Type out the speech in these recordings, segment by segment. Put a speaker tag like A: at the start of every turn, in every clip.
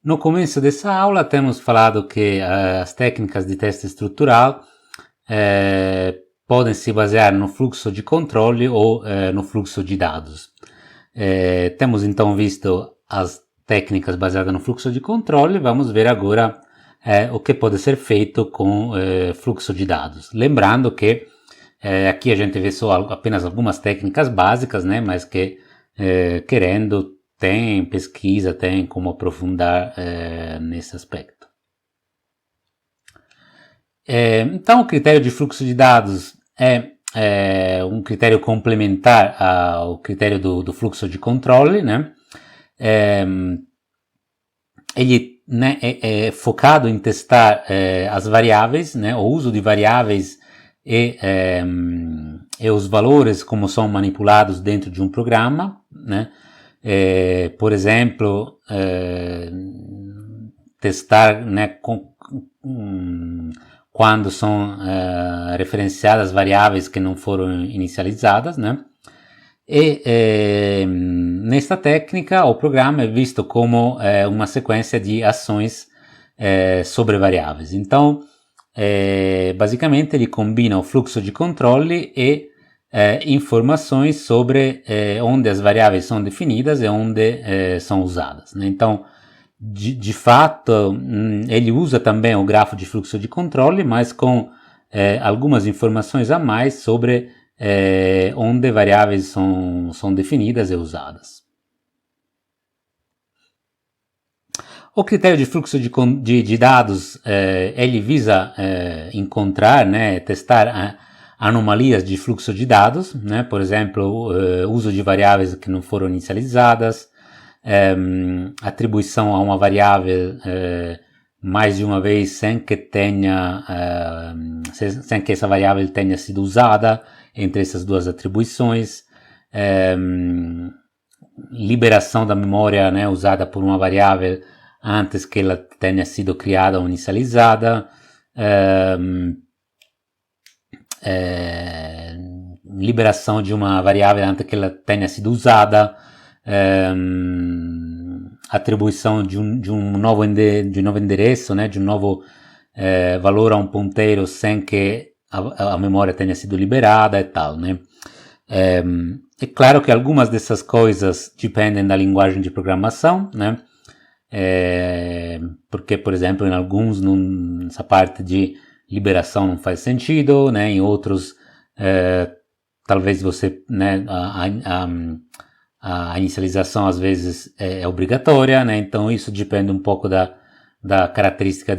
A: No começo dessa aula temos falado que as técnicas de teste estrutural podem se basear no fluxo de controle ou no fluxo de dados. Temos então visto as técnicas baseadas no fluxo de controle, vamos ver agora o que pode ser feito com fluxo de dados. Lembrando que aqui a gente vê só apenas algumas técnicas básicas, né, mas que querendo tem pesquisa, tem como aprofundar nesse aspecto. Então, o critério de fluxo de dados é um critério complementar ao critério do fluxo de controle, né? Ele, né, é focado em testar as variáveis, né, o uso de variáveis e os valores como são manipulados dentro de um programa, né? Por exemplo, testar, né, quando são referenciadas variáveis que não foram inicializadas, né? E nesta técnica o programa é visto como uma sequência de ações sobre variáveis. Então, basicamente ele combina o fluxo de controle e informações sobre onde as variáveis são definidas e onde são usadas, né? Então, de fato, ele usa também o grafo de fluxo de controle, mas com algumas informações a mais sobre onde variáveis são definidas e usadas. O critério de fluxo de dados, ele visa encontrar, né, testar anomalias de fluxo de dados, né? Por exemplo, uso de variáveis que não foram inicializadas, atribuição a uma variável mais de uma vez sem que essa variável tenha sido usada entre essas duas atribuições, liberação da memória, né, usada por uma variável antes que ela tenha sido criada ou inicializada, liberação de uma variável antes que ela tenha sido usada, atribuição de um novo endereço, né, de um novo valor a um ponteiro sem que a memória tenha sido liberada e tal, né? É claro que algumas dessas coisas dependem da linguagem de programação, né? Porque, por exemplo, em alguns essa parte de liberação não faz sentido, né? Em outros, talvez você, né, a inicialização às vezes é obrigatória, né? Então isso depende um pouco da característica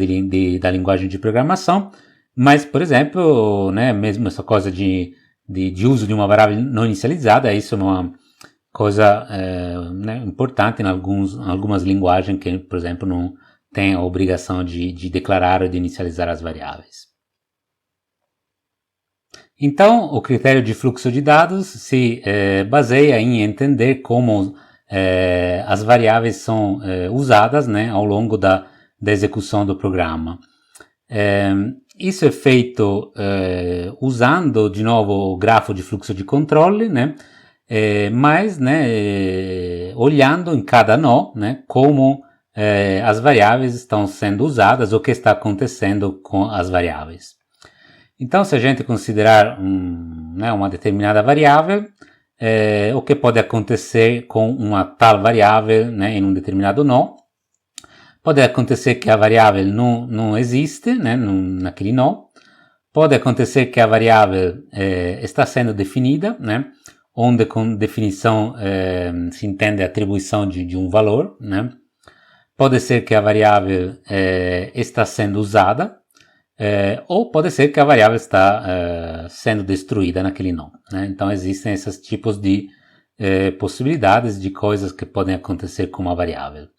A: da linguagem de programação, mas, por exemplo, né, mesmo essa coisa de uso de uma variável não inicializada, isso é uma coisa né, importante em algumas linguagens que, por exemplo, não tem a obrigação de declarar ou de inicializar as variáveis. Então, o critério de fluxo de dados se baseia em entender como as variáveis são usadas, né, ao longo da execução do programa. Isso é feito usando, de novo, o grafo de fluxo de controle, né, mas, né, olhando em cada nó, né, como as variáveis estão sendo usadas, o que está acontecendo com as variáveis. Então, se a gente considerar né, uma determinada variável, o que pode acontecer com uma tal variável, né, em um determinado nó? Pode acontecer que a variável não existe, né, naquele nó. Pode acontecer que a variável está sendo definida, né, onde com definição se entende a atribuição de um valor, né. Pode ser que a variável está sendo usada, ou pode ser que a variável está sendo destruída naquele nó, né? Então existem esses tipos de possibilidades de coisas que podem acontecer com uma variável.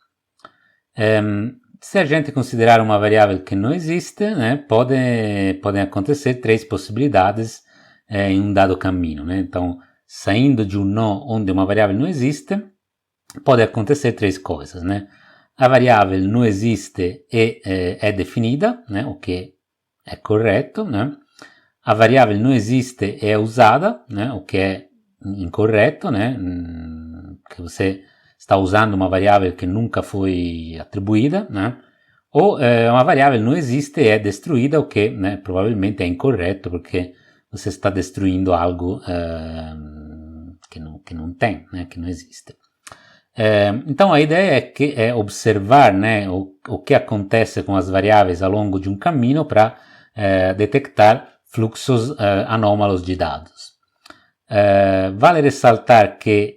A: Se a gente considerar uma variável que não existe, né, podem acontecer três possibilidades em um dado caminho, né? Então, saindo de um nó onde uma variável não existe, pode acontecer três coisas, né? A variável não existe e é definida, né, o que é correto, né? A variável não existe e é usada, né, o que é incorreto, né? Que você está usando uma variável que nunca foi atribuída, né? Ou uma variável não existe e é destruída, o que, né, provavelmente é incorreto, porque você está destruindo algo que não tem, né, que não existe. Então a ideia é observar, né, o que acontece com as variáveis ao longo de um caminho para detectar fluxos anômalos de dados. Vale ressaltar que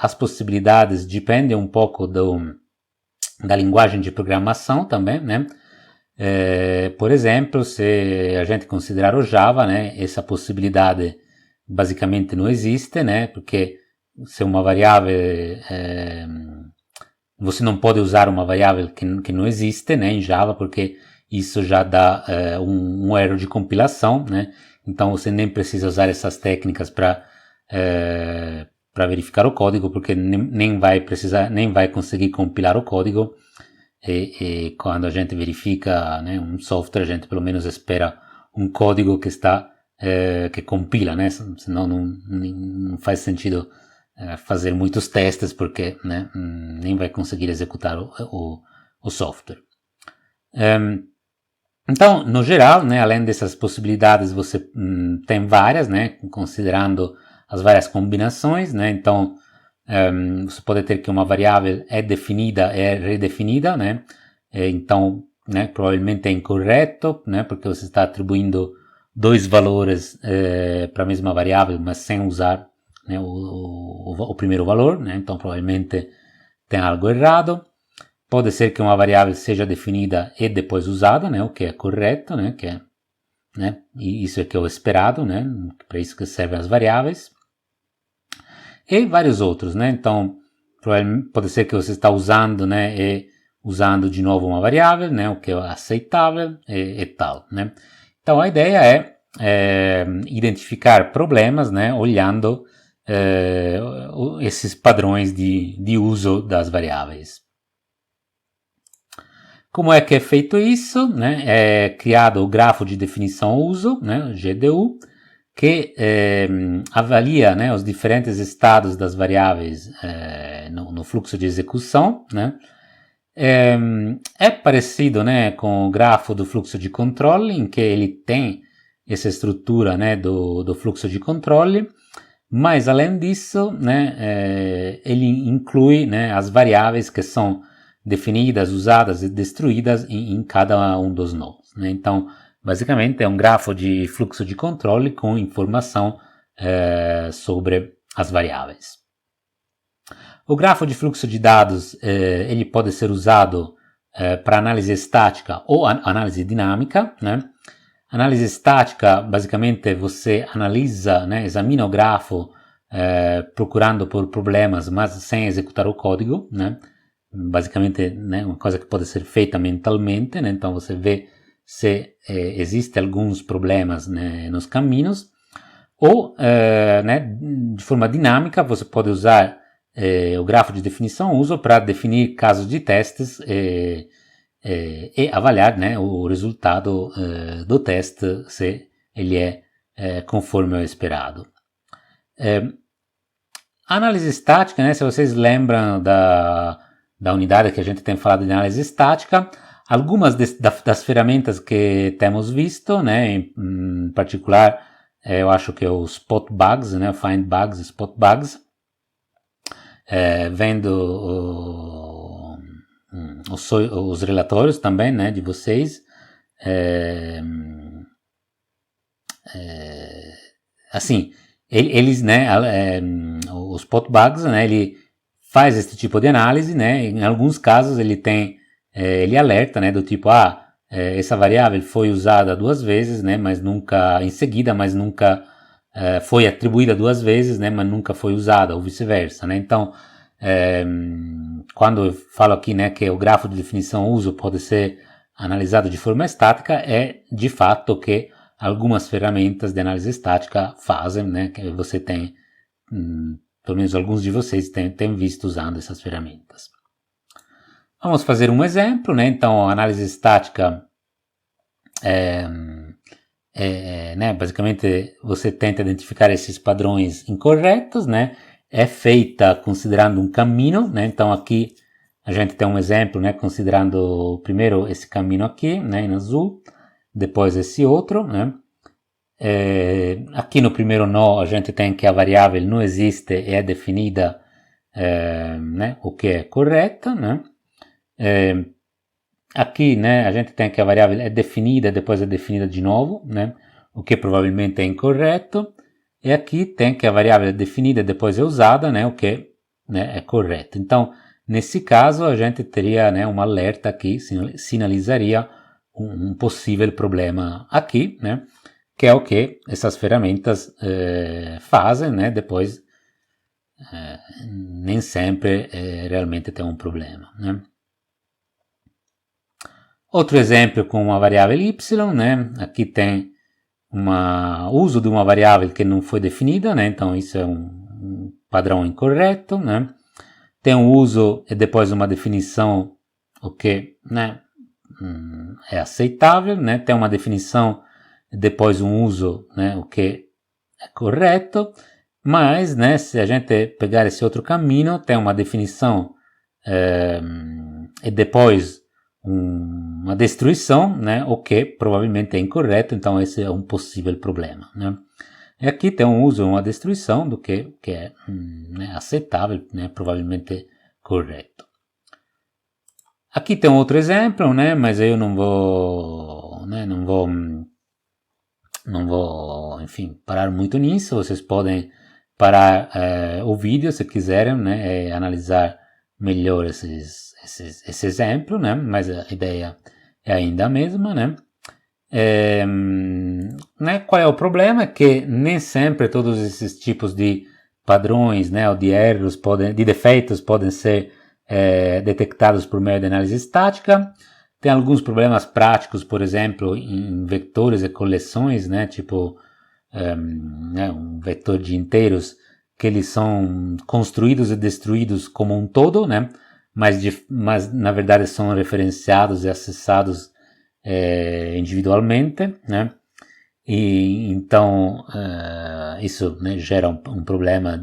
A: as possibilidades dependem um pouco da linguagem de programação também, né? Por exemplo, se a gente considerar o Java, né, essa possibilidade basicamente não existe, né, porque se uma variável você não pode usar uma variável que não existe, né, em Java, porque isso já dá um erro de compilação, né? Então você nem precisa usar essas técnicas para verificar o código, porque nem vai conseguir compilar o código. E quando a gente verifica, né, um software, a gente pelo menos espera um código que compila, né? Senão não faz sentido fazer muitos testes, porque, né, nem vai conseguir executar o software. Então, no geral, né, além dessas possibilidades, você tem várias, né, considerando as várias combinações, né? Então você pode ter que uma variável é definida, é redefinida, né? Então, né, provavelmente é incorreto, né, porque você está atribuindo dois valores para a mesma variável, mas sem usar, né, o primeiro valor, né? Então provavelmente tem algo errado. Pode ser que uma variável seja definida e depois usada, né, o que é correto, né, e isso é que é o esperado, né, para isso que servem as variáveis. E vários outros, né? Então, pode ser que você está usando, né, e usando de novo uma variável, né, o que é aceitável e tal, né? Então, a ideia é identificar problemas, né, olhando esses padrões de uso das variáveis. Como é que é feito isso, né? É criado o grafo de definição-uso, né, GDU, que avalia, né, os diferentes estados das variáveis no fluxo de execução, né? É parecido, né, com o grafo do fluxo de controle, em que ele tem essa estrutura, né, do fluxo de controle, mas além disso, né, ele inclui, né, as variáveis que são definidas, usadas e destruídas em cada um dos nodos, né? Então, basicamente é um grafo de fluxo de controle com informação sobre as variáveis. O grafo de fluxo de dados ele pode ser usado para análise estática ou análise dinâmica, né? Análise estática, basicamente você analisa, né, examina o grafo procurando por problemas, mas sem executar o código, né? Basicamente, né, uma coisa que pode ser feita mentalmente, né? Então você vê se existem alguns problemas, né, nos caminhos, ou né, de forma dinâmica você pode usar o grafo de definição-uso para definir casos de testes e avaliar, né, o resultado do teste, se ele é conforme ao esperado. A análise estática, né, se vocês lembram da unidade que a gente tem falado de análise estática, algumas das ferramentas que temos visto, né, em particular, eu acho que o Spot Bugs, né, Find Bugs, Spot Bugs, vendo os relatórios também, né, de vocês, assim, eles, né, os Spot Bugs, né, ele faz esse tipo de análise, né, em alguns casos ele alerta, né, do tipo, essa variável foi usada duas vezes, né, mas nunca, em seguida, mas nunca foi atribuída duas vezes, né, mas nunca foi usada, ou vice-versa, né. Então, quando eu falo aqui, né, que o grafo de definição-uso pode ser analisado de forma estática, é de fato que algumas ferramentas de análise estática fazem, né, que você tem, pelo menos alguns de vocês têm visto usando essas ferramentas. Vamos fazer um exemplo, né? Então, a análise estática né, basicamente você tenta identificar esses padrões incorretos, né? é feita considerando um caminho, né? Então aqui a gente tem um exemplo, né? Considerando primeiro esse caminho aqui, né? Em azul, depois esse outro, né? Aqui no primeiro nó a gente tem que a variável não existe e é definida, né? O que é correta, né? Aqui, né? A gente tem que a variável é definida e depois é definida de novo, né? O que provavelmente é incorreto. E aqui tem que a variável é definida e depois é usada, né, o que, né, é correto. Então, nesse caso, a gente teria, né, um alerta que sinalizaria um possível problema aqui, né, que é o que essas ferramentas fazem, né, depois nem sempre realmente tem um problema, né. Outro exemplo com uma variável y, né, aqui tem uso de uma variável que não foi definida, né? Então isso é um padrão incorreto, né? Tem um uso e depois uma definição, o que, né, é aceitável, né? Tem uma definição e depois um uso, né, o que é correto, mas, né, se a gente pegar esse outro caminho, tem uma definição e depois uma destruição, né, o que provavelmente é incorreto, então esse é um possível problema, né. E aqui tem um uso e uma destruição do que é né, aceitável, né, provavelmente correto. Aqui tem outro exemplo, né, mas eu não vou, enfim, parar muito nisso. Vocês podem parar o vídeo se quiserem, né, e analisar melhor esse exemplo, né, mas a ideia é ainda a mesma, né. Né, qual é o problema? É que nem sempre todos esses tipos de padrões, né, ou de erros, de defeitos podem ser detectados por meio de análise estática. Tem alguns problemas práticos, por exemplo, em vetores e coleções, né, tipo né, um vetor de inteiros, que eles são construídos e destruídos como um todo, né, mas na verdade são referenciados e acessados individualmente, né, e então isso, né, gera um problema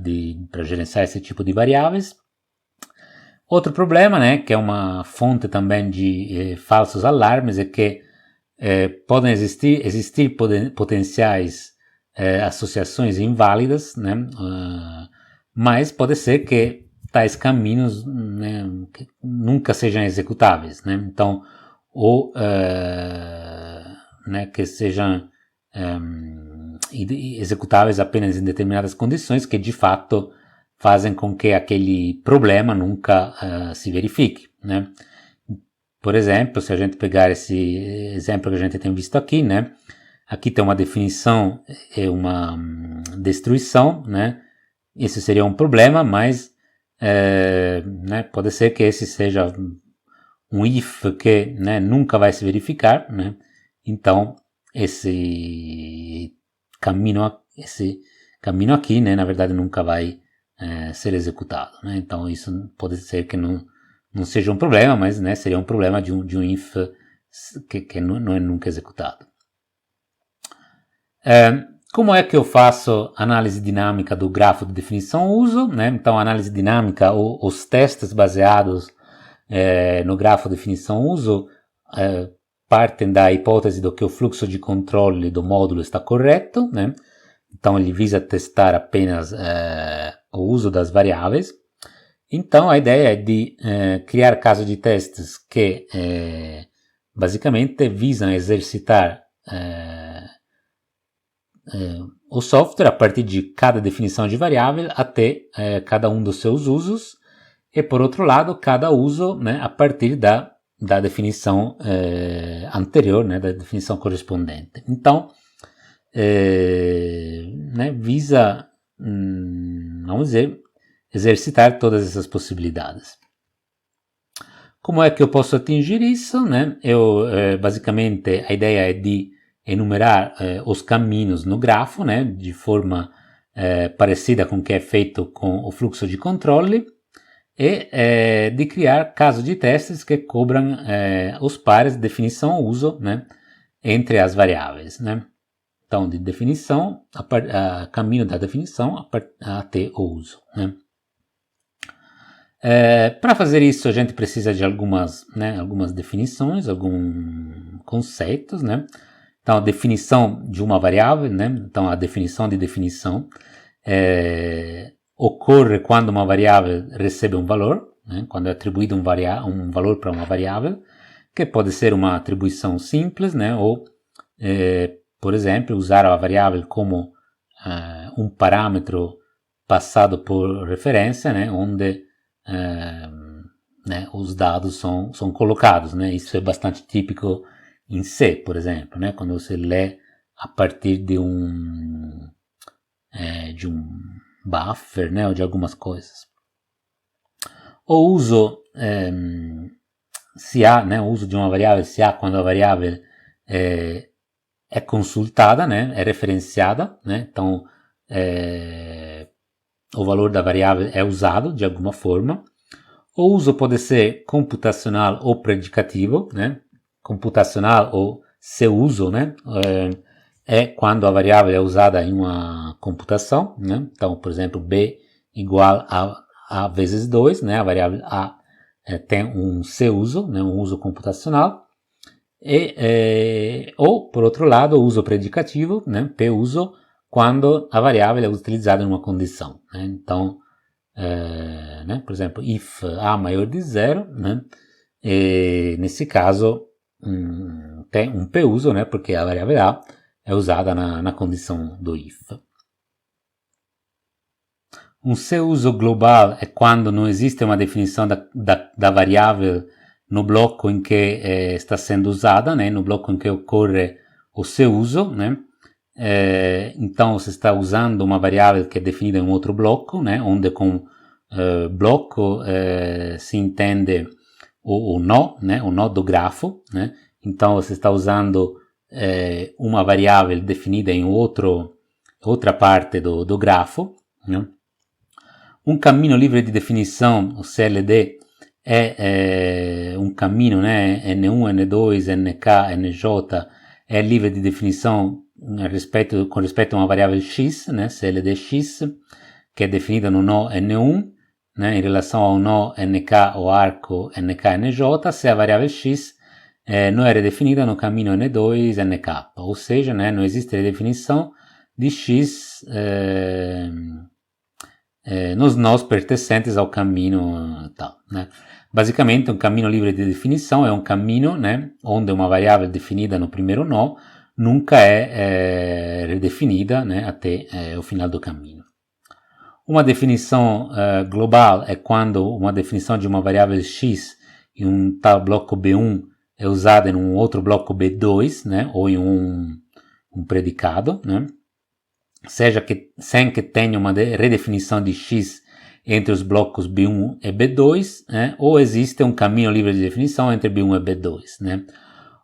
A: para gerenciar esse tipo de variáveis. Outro problema, né, que é uma fonte também de falsos alarmes, é que podem existir potenciais associações inválidas, né, mas pode ser que tais caminhos, né, que nunca sejam executáveis, né, então, ou né, que sejam executáveis apenas em determinadas condições que de fato fazem com que aquele problema nunca se verifique, né. Por exemplo, se a gente pegar esse exemplo que a gente tem visto aqui, né, aqui tem uma definição e uma destruição, né, esse seria um problema, mas né, pode ser que esse seja um if que, né, nunca vai se verificar, né, então esse caminho aqui, né, na verdade nunca vai ser executado, né, então isso pode ser que não seja um problema, mas, né, seria um problema de um if que não é nunca executado. Como é que eu faço análise dinâmica do grafo de definição-uso, né? Então, análise dinâmica, os testes baseados no grafo de definição-uso partem da hipótese de que o fluxo de controle do módulo está correto, né? Então, ele visa testar apenas o uso das variáveis. Então, a ideia é de criar casos de testes que basicamente visam exercitar o software a partir de cada definição de variável até cada um dos seus usos, e por outro lado, cada uso, né, a partir da definição anterior, né, da definição correspondente. Então, né, visa, vamos dizer, exercitar todas essas possibilidades. Como é que eu posso atingir isso, né? Basicamente, a ideia é de enumerar os caminhos no grafo, né, de forma parecida com o que é feito com o fluxo de controle, e de criar casos de testes que cobram os pares de definição-uso, né, entre as variáveis, né. Então, de definição, caminho da definição até o uso, né? Para fazer isso, a gente precisa de algumas definições, alguns conceitos, né? Então, a definição de uma variável, né? Então, a definição de definição ocorre quando uma variável recebe um valor, né? Quando é atribuído um valor para uma variável, que pode ser uma atribuição simples, né? Ou, por exemplo, usar a variável como um parâmetro passado por referência, né? Onde os dados são colocados, né? Isso é bastante típico em C, por exemplo, né? Quando você lê a partir de um buffer, né? Ou de algumas coisas. O uso CA, né? O uso de uma variável CA quando a variável é consultada, né? É referenciada, né? Então o valor da variável é usado de alguma forma. O uso pode ser computacional ou predicativo, né? Computacional ou seu uso, né? É quando a variável é usada em uma computação, né? Então, por exemplo, B igual a A vezes 2, né? A variável A tem um seu uso, né? Um uso computacional. Ou, por outro lado, o uso predicativo, né? P uso, quando a variável é utilizada em uma condição, né? Então, né? Por exemplo, if A maior de 0, né? Nesse caso, tem um P uso, né? Porque a variável A é usada na condição do if. Um seu uso global é quando não existe uma definição da variável no bloco em que está sendo usada, né? No bloco em que ocorre o seu uso, né? Então você está usando uma variável que é definida em um outro bloco, né? Onde com bloco se entende o nó, né? O nó do grafo, né? Então você está usando uma variável definida em outra parte do grafo, né? Um caminho livre de definição, o CLD, é um caminho, né? N1, N2, NK, NJ, é livre de definição com respeito a uma variável x, né? CLDx, que é definida no nó N1, né? Em relação ao nó NK, o arco NK-NJ, se a variável x não era definida no caminho N2, NK, ou seja, né? Não existe a definição de x nos nós pertencentes ao caminho tal, né? Basicamente, um caminho livre de definição é um caminho, né, onde uma variável definida no primeiro nó nunca é redefinida, né, até o final do caminho. Uma definição global é quando uma definição de uma variável x em um tal bloco B1 é usada em um outro bloco B2, né, ou em um predicado, né? Seja sem que tenha uma redefinição de x entre os blocos B1 e B2, né? Ou existe um caminho livre de definição entre B1 e B2, né?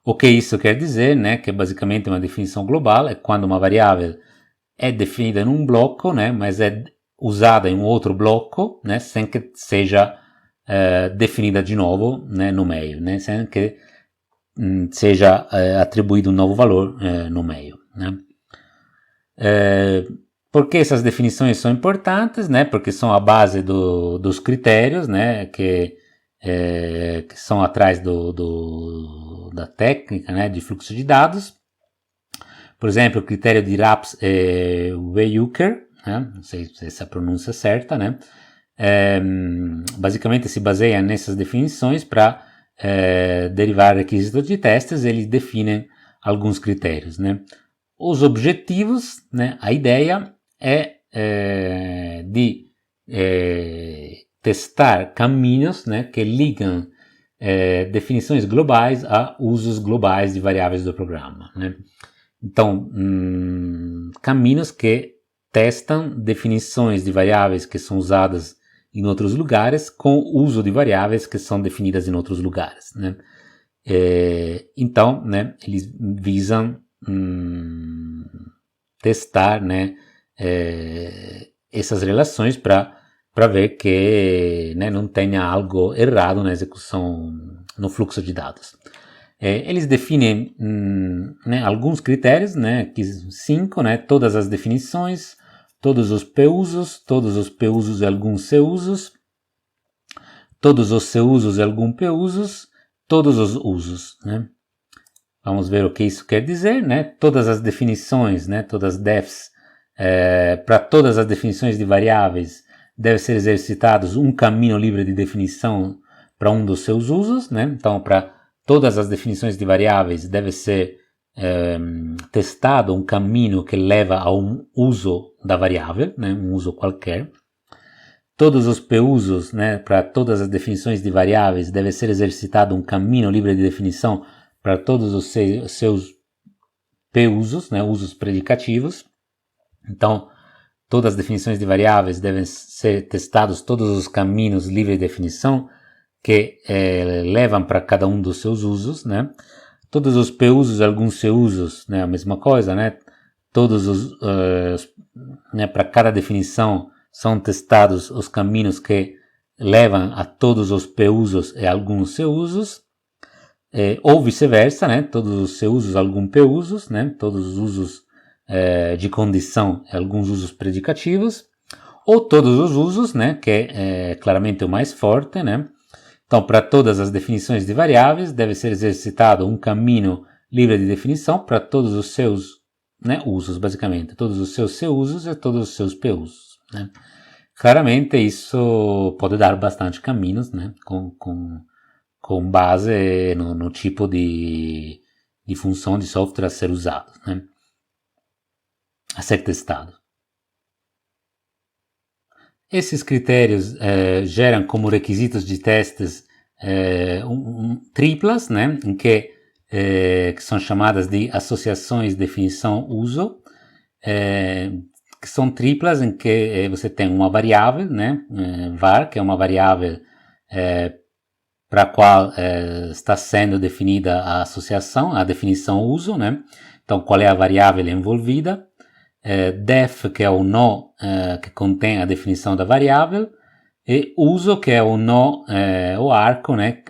A: O que isso quer dizer, né? Que basicamente uma definição global é quando uma variável é definida em um bloco, né? Mas é usada em um outro bloco, né? Sem que seja definida de novo, né? No meio, né? Sem que seja atribuído um novo valor no meio, né? Por que essas definições são importantes, né? Porque são a base dos critérios, né? Que são atrás da técnica, né? De fluxo de dados. Por exemplo, o critério de Raps Weyuker, né? Não sei se essa pronúncia é certa, né? Basicamente se baseia nessas definições para derivar requisitos de testes. Eles definem alguns critérios, né? Os objetivos, né? A ideia é de testar caminhos, né? Que ligam definições globais a usos globais de variáveis do programa, né? Então, caminhos que testam definições de variáveis que são usadas em outros lugares com o uso de variáveis que são definidas em outros lugares, né? Então, né? Eles visam testar, né, essas relações para ver que, né, não tenha algo errado na execução, no fluxo de dados. eles definem né, alguns critérios, né, aqui 5, né, todas as definições, todos os P-usos e alguns C-usos, todos os C-usos e alguns P-usos, todos os usos, né. Vamos ver o que isso quer dizer, né, todas as definições, né, todas as defs, para todas as definições de variáveis, deve ser exercitados um caminho livre de definição para um dos seus usos, né, então para todas as definições de variáveis deve ser testado um caminho que leva a um uso da variável, né, um uso qualquer. Todos os P-usos, né, para todas as definições de variáveis, deve ser exercitado um caminho livre de definição para todos os seus P-usos, né, usos predicativos. Então, todas as definições de variáveis devem ser testados todos os caminhos livres de definição que levam para cada um dos seus usos, né? Todos os P-usos e alguns C-usos, né? A mesma coisa, né? Todos os, né? Para cada definição são testados os caminhos que levam a todos os P-usos e alguns C-usos, ou vice-versa, né? Todos os C-usos, alguns P-usos, né? Todos os usos de condição e alguns usos predicativos, ou todos os usos, né? Que é claramente o mais forte, né? Então, para todas as definições de variáveis, deve ser exercitado um caminho livre de definição para todos os seus, né, usos, basicamente. Todos os seus C-usos e todos os seus P-usos, né. Claramente, isso pode dar bastante caminhos, né, com base no tipo de função de software a ser usado, né, a ser testado. Esses critérios geram como requisitos de testes triplas, né, que são chamadas de associações definição-uso, que são triplas em que você tem uma variável, né, var, que é uma variável para a qual está sendo definida a associação, a definição-uso, né, então qual é a variável envolvida, def, que é o nó que contém a definição da variável, e uso, que é o nó, o arco, né,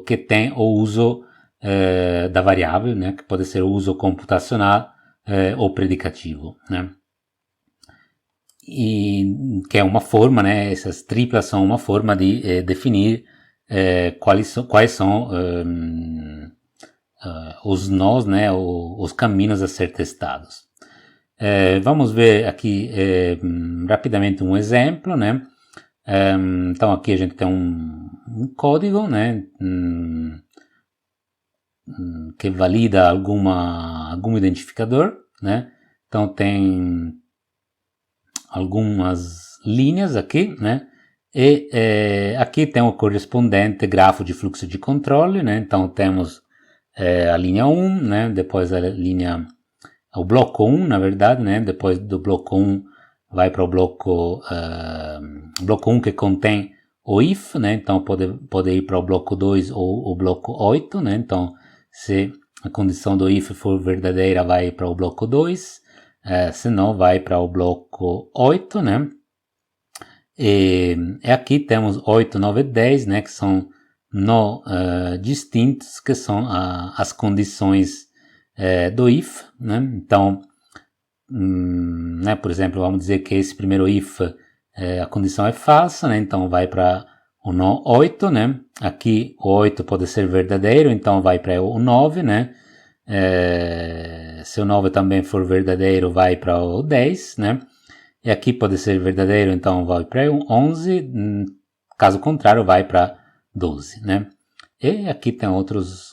A: que tem o uso da variável, né, que pode ser o uso computacional ou predicativo, né. E que é uma forma, né, essas triplas são uma forma de definir quais são os nós, né, os caminhos a ser testados. Vamos ver aqui rapidamente um exemplo, né? Então aqui a gente tem um código, né? Que valida algum identificador, né? Então tem algumas linhas aqui, né? E aqui tem o correspondente grafo de fluxo de controle, né? Então temos a linha 1, né? Depois a linha o bloco 1, na verdade, né? Depois do bloco 1 vai para o bloco 1 que contém o if, né? Então pode ir para o bloco 2 ou o bloco 8, né? Então se a condição do if for verdadeira, vai para o bloco 2, se não, vai para o bloco 8, né? E aqui temos 8, 9 e 10, né? Que são nó distintos, que são as condições do if, né? Então, né, por exemplo, vamos dizer que esse primeiro if, a condição é falsa, né? Então vai para o nó 8, né? Aqui o 8 pode ser verdadeiro, então vai para o 9, né? Se o 9 também for verdadeiro, vai para o 10, né? E aqui pode ser verdadeiro, então vai para o 11, caso contrário, vai para 12, né? E aqui tem outros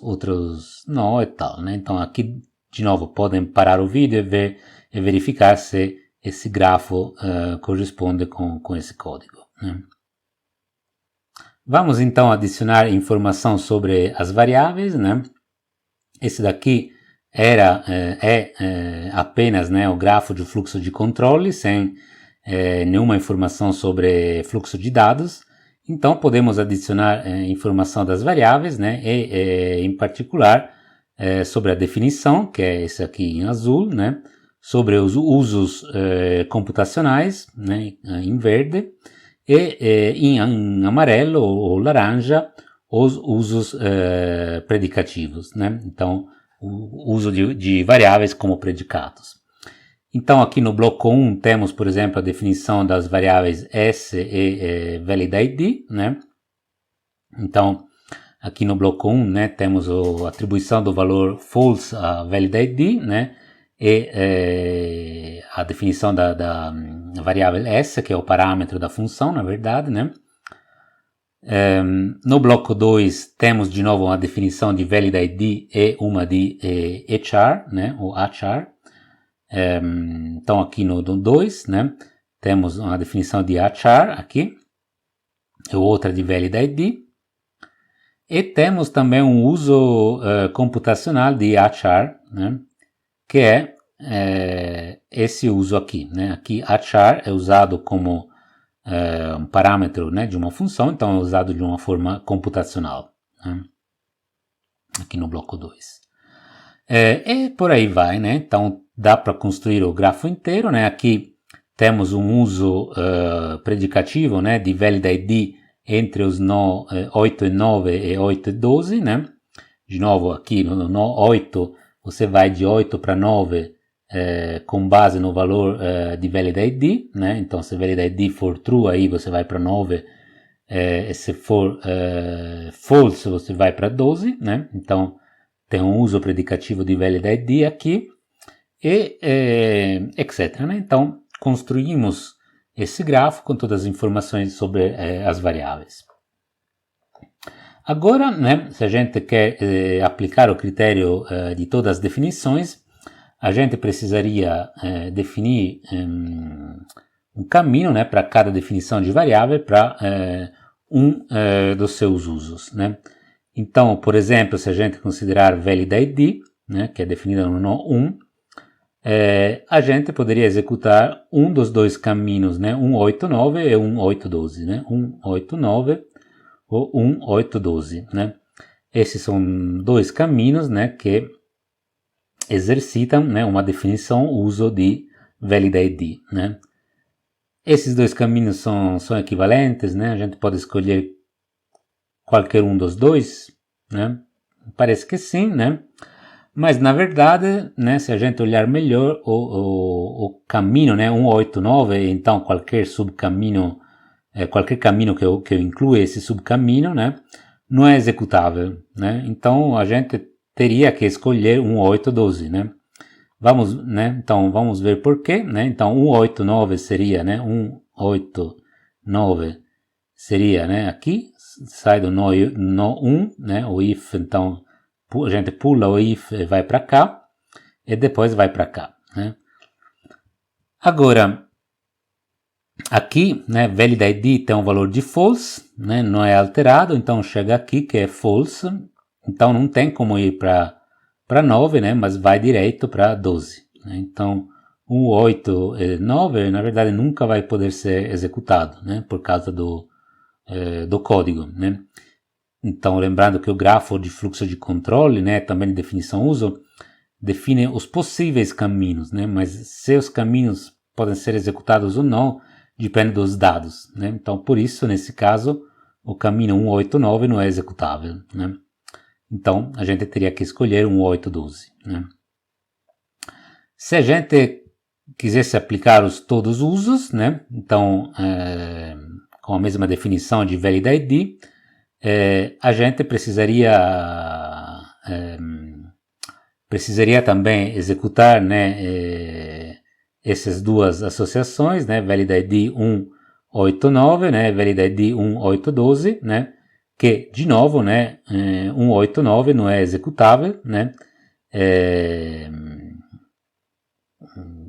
A: nó e tal, né? Então aqui, de novo, podem parar o vídeo e verificar se esse grafo corresponde com esse código, né? Vamos então adicionar informação sobre as variáveis, né? Esse daqui é apenas, né, o grafo de fluxo de controle, sem nenhuma informação sobre fluxo de dados. Então, podemos adicionar informação das variáveis, né, e em particular, sobre a definição, que é esse aqui em azul, né, sobre os usos computacionais, né, em verde, e em amarelo ou laranja, os usos predicativos, né? Então, o uso de variáveis como predicados. Então, aqui no bloco 1 temos, por exemplo, a definição das variáveis S e validID, né? Então, aqui no bloco 1, né, temos a atribuição do valor false a validID, né? E a definição da variável S, que é o parâmetro da função, na verdade, né? No bloco 2 temos de novo uma definição de validID e uma de HR, né, ou HR. Então aqui no 2, né, temos uma definição de HR aqui, e outra de validID. E temos também um uso computacional de HR, né, que é esse uso aqui, né. Aqui HR é usado como um parâmetro, né, de uma função, então é usado de uma forma computacional, né, aqui no bloco 2. E por aí vai, né, então dá para construir o grafo inteiro, né, aqui temos um uso predicativo, né, de validID entre os nó 8 e 9 e 8 e 12, né, de novo aqui no nó 8 você vai de 8 para 9 com base no valor de validID, né? Então se validID for true, aí você vai para 9, e se for false, você vai para 12, né? Então tem um uso predicativo de validID aqui, e etc, né? Então construímos esse grafo com todas as informações sobre as variáveis. Agora, né, se a gente quer aplicar o critério de todas as definições, a gente precisaria definir um caminho, né, para cada definição de variável para dos seus usos, né? Então, por exemplo, se a gente considerar validID, né, que é definida no nó 1, a gente poderia executar um dos dois caminhos, né, 189 e 1812, né, 189 ou 1812, né? Esses são dois caminhos, né, que exercitam, né, uma definição uso de validID, né? Esses dois caminhos são equivalentes, né? A gente pode escolher qualquer um dos dois, né? Parece que sim, né? Mas na verdade, né, se a gente olhar melhor o caminho, né, 189, então qualquer subcaminho, qualquer caminho que eu inclua esse subcaminho, né, não é executável, né? Então a gente teria que escolher 1812, né? Então vamos ver por quê, né? Então 189 seria, né? 189 seria, né? Aqui sai do nó 1, né? O if, então a gente pula o if e vai para cá e depois vai para cá, né? Agora aqui, né? validID tem um valor de false, né? Não é alterado, então chega aqui que é false. Então não tem como ir para 9, né, mas vai direito para 12. Né? Então 189 na verdade nunca vai poder ser executado, né, por causa do código. Né? Então lembrando que o grafo de fluxo de controle, né, também de definição uso, define os possíveis caminhos, né, mas se os caminhos podem ser executados ou não depende dos dados. Né? Então por isso nesse caso o caminho 189 não é executável. Né? Então, a gente teria que escolher 1812. Né? Se a gente quisesse aplicar todos os usos, né? Então, com a mesma definição de validID, a gente precisaria também executar, né, essas duas associações, né? validID 189, né? validID 1812, né? Que, de novo, né, 189 não é executável, né,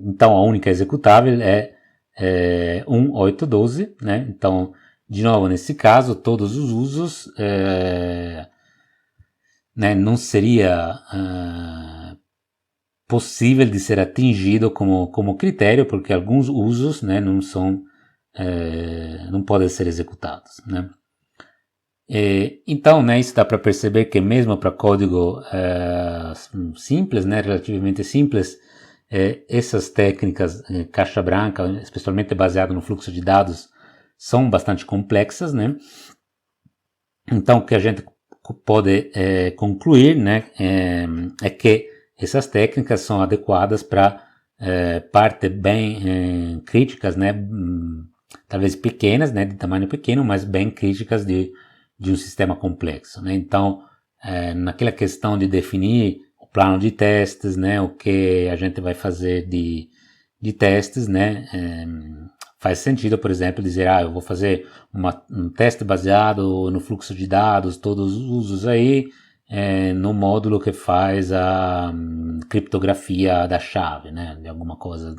A: então a única executável é 1812, né, então, de novo, nesse caso, todos os usos, né, não seria possível de ser atingido como critério, porque alguns usos, né, não podem ser executados, né. Então, né, isso dá para perceber que mesmo para código simples, né, relativamente simples, essas técnicas caixa branca, especialmente baseado no fluxo de dados, são bastante complexas, né? Então, o que a gente pode concluir, né, é que essas técnicas são adequadas para partes bem críticas, né, talvez pequenas, né, de tamanho pequeno, mas bem críticas de um sistema complexo, né. Então, naquela questão de definir o plano de testes, né, o que a gente vai fazer de testes, né, faz sentido, por exemplo, dizer, eu vou fazer um teste baseado no fluxo de dados, todos os usos aí, no módulo que faz a criptografia da chave, né, de alguma coisa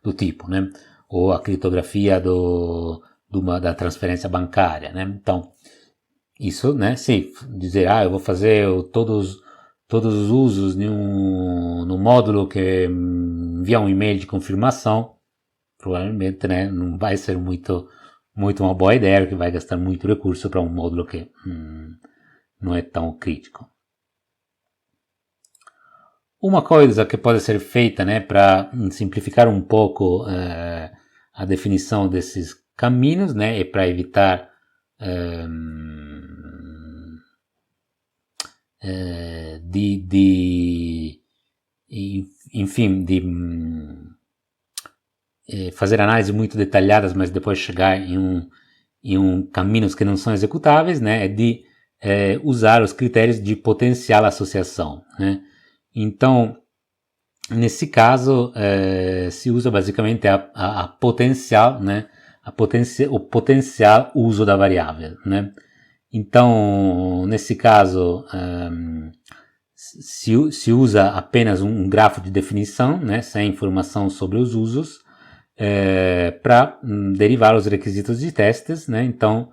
A: do tipo, né, ou a criptografia da transferência bancária, né. Então, isso, né, sim, dizer, eu vou fazer todos os usos no módulo que envia um e-mail de confirmação, provavelmente, né, não vai ser muito uma boa ideia, porque vai gastar muito recurso para um módulo que não é tão crítico. Uma coisa que pode ser feita, né, para simplificar um pouco a definição desses caminhos, né, e para evitar fazer análises muito detalhadas, mas depois chegar em caminhos que não são executáveis, né, é de usar os critérios de potencial associação, né. Então, nesse caso, se usa basicamente a potencial, né, o potencial uso da variável, né. Então, nesse caso, se usa apenas um grafo de definição, né, sem informação sobre os usos, para derivar os requisitos de testes, né. Então,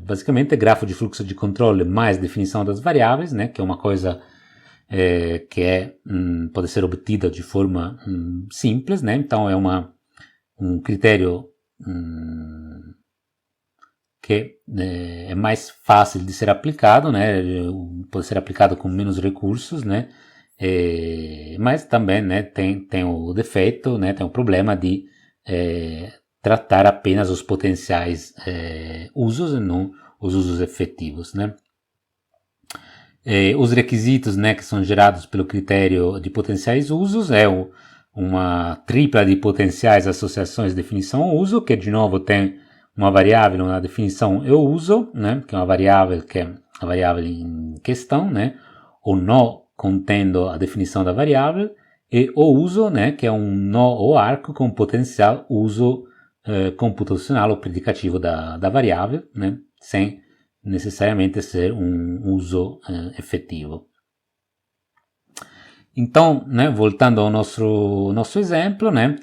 A: basicamente, grafo de fluxo de controle mais definição das variáveis, né, que é uma coisa que pode ser obtida de forma simples, né. Então, é um critério que é mais fácil de ser aplicado, né, pode ser aplicado com menos recursos, né, mas também, né, tem o defeito, né, tem o problema de tratar apenas os potenciais usos e não os usos efetivos, né. Os requisitos, né, que são gerados pelo critério de potenciais usos é uma tripla de potenciais associações definição uso, que de novo tem uma variável na definição eu uso, né, que é uma variável que é a variável em questão, né, o nó contendo a definição da variável, e o uso, né, que é um nó ou arco com potencial uso computacional ou predicativo da variável, né, sem necessariamente ser um uso efetivo. Então, né, voltando ao nosso exemplo, né,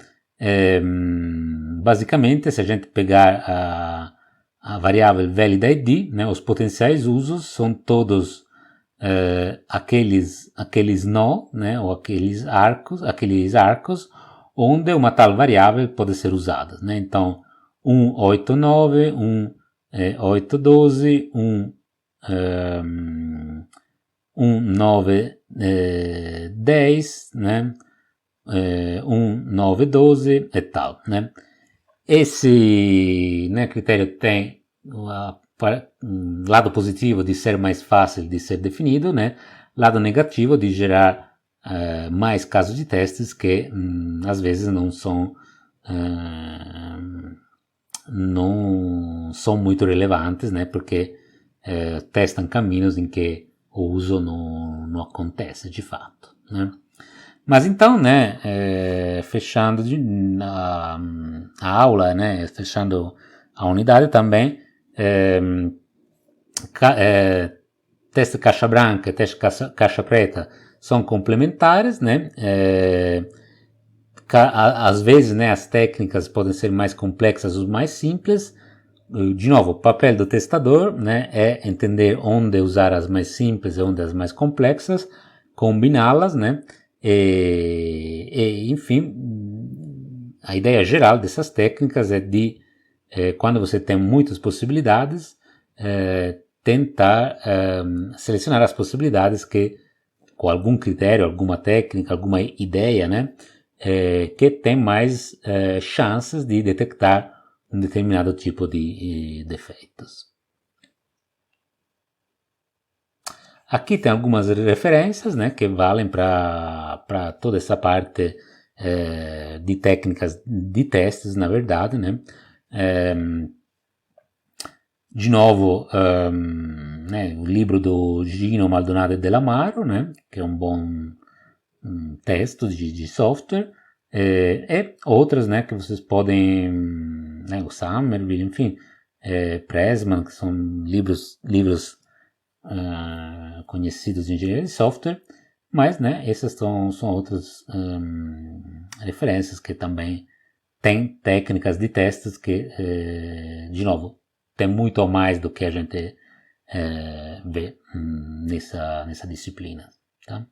A: basicamente, se a gente pegar a variável validID, né, os potenciais usos são todos aqueles nó, né, ou aqueles arcos onde uma tal variável pode ser usada, né. Então, 189, 812, 910, né, 912 e tal, né. Esse, né, critério tem lado positivo de ser mais fácil de ser definido, né, lado negativo de gerar mais casos de testes que às vezes não são muito relevantes, né, porque testam caminhos em que o uso não acontece de fato, né. Mas então, né, fechando a aula, né, fechando a unidade também, teste caixa branca e teste caixa preta são complementares, né. Às vezes, né, as técnicas podem ser mais complexas ou mais simples. De novo, o papel do testador, né, é entender onde usar as mais simples e onde as mais complexas, combiná-las, né, enfim, a ideia geral dessas técnicas é de, quando você tem muitas possibilidades, tentar selecionar as possibilidades que, com algum critério, alguma técnica, alguma ideia, né, que tem mais chances de detectar um determinado tipo de defeitos. Aqui tem algumas referências, né, que valem para toda essa parte de técnicas de testes, na verdade, né. De novo, né, o livro do Gino Maldonado e Delamaro, né, que é um bom texto de software, e outras, né, que vocês podem, né, o Somerville, enfim, Pressman, que são livros conhecidos de engenharia de software, mas, né, essas são outras referências que também têm técnicas de testes que, de novo, tem muito a mais do que a gente vê nessa disciplina, tá?